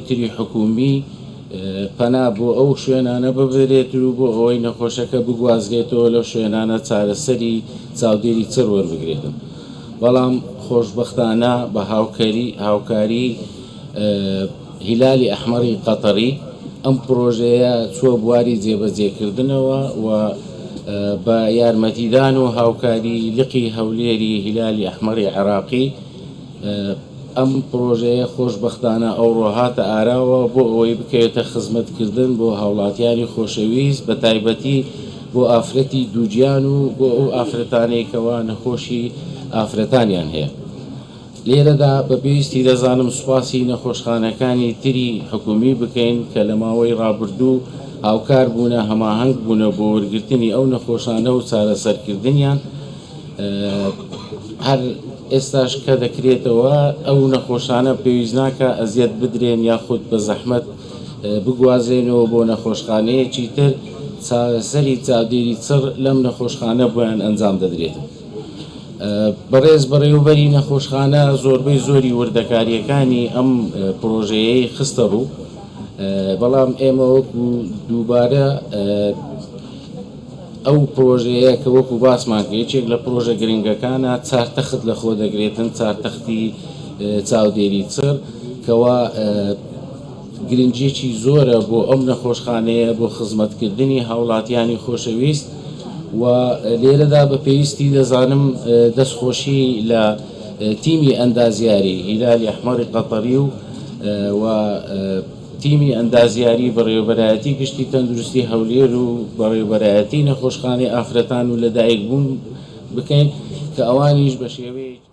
تری حکومی پەنا بۆ ئەو شوێنانە ببرێت و بۆ ئەوەی نەخۆشەکە بگوازرێتەوە لەو شوێنانە چارەسەری چاودێری چڕ وەربگرێتن. بەڵام خۆشبەختانە بە هاوکاری هیلالی ئەحمەری قەتەری ئەم پرۆژەیە چووە بواری جێبەجێکردنەوە و بە یارمەتیدان و هاوکاری لقی هەولێری هیلالی ئەحمەری عێراقی ئەم پرۆژەیە خۆشبەختانە ئەوڕۆ هاتە ئاراوە بۆ ئەوەی بکەوێتە خزمەتکردن بۆ هاوڵاتیانی خۆشەویست بە تایبەتی بۆ ئافرەتی دووجیان و بۆ ئەو ئافرەتانەی کەوا نەخۆشی ئافرەتانیان هەیە. لێرەدا بە پێویستی دەزانم سوپاسی نەخۆشخانەکانی تری حکومی بکەین کە لە ماوەی ڕابردوو هاوکار بوونە هەماهەنگ بوونە بۆ وەرگرتنی ئەو نەخۆشانە و چارەسەرکردنیان. هەر ئێستاش کە دەکرێتەوە ئەو نەخۆشانە پێویست ناکە ئەزیەت بدرێن یاخود بە زەحمەت بگوازێنەوە بۆ نەخۆشخانەیەکی تر چارەسەری چاودێری چڕ لەم نەخۆشخانە بۆیان ئەنجام دەدرێتن. بەڕێز بەڕێوەبەری نەخۆشخانە زۆربەی زۆری وردەکاریەکانی ئەم پرۆژەیەی خستە ڕوو، بەڵام ئێمە وەکو دووبارە ئەو پرۆژەیە کە وەکو باسمان کە یەکێک لە پرۆژە گرنگەکانە چارتەخت لە خۆ دەگرێتن، چارتەختی چاودێری چڕ کەوا گرنگێکی زۆرە بۆ ئەم نەخۆشخانەیە بۆ خزمەتکردنی هاوڵاتیانی خۆشەویست. و لێرەدا بە پێویستی دەزانم دەستخۆشی لە تیمی ئەندازیاری هیلالی ئەحمەری قەتەری و تیمی ئەندازیاری بەڕێوەبەرایەتی گشتی تەندروستی هەولێر و بەڕێوەبەرایەتی نەخۆشخانەی ئافرەتان و لەدایکبوون بکەین کە ئەوانیش بە شێوەیەکی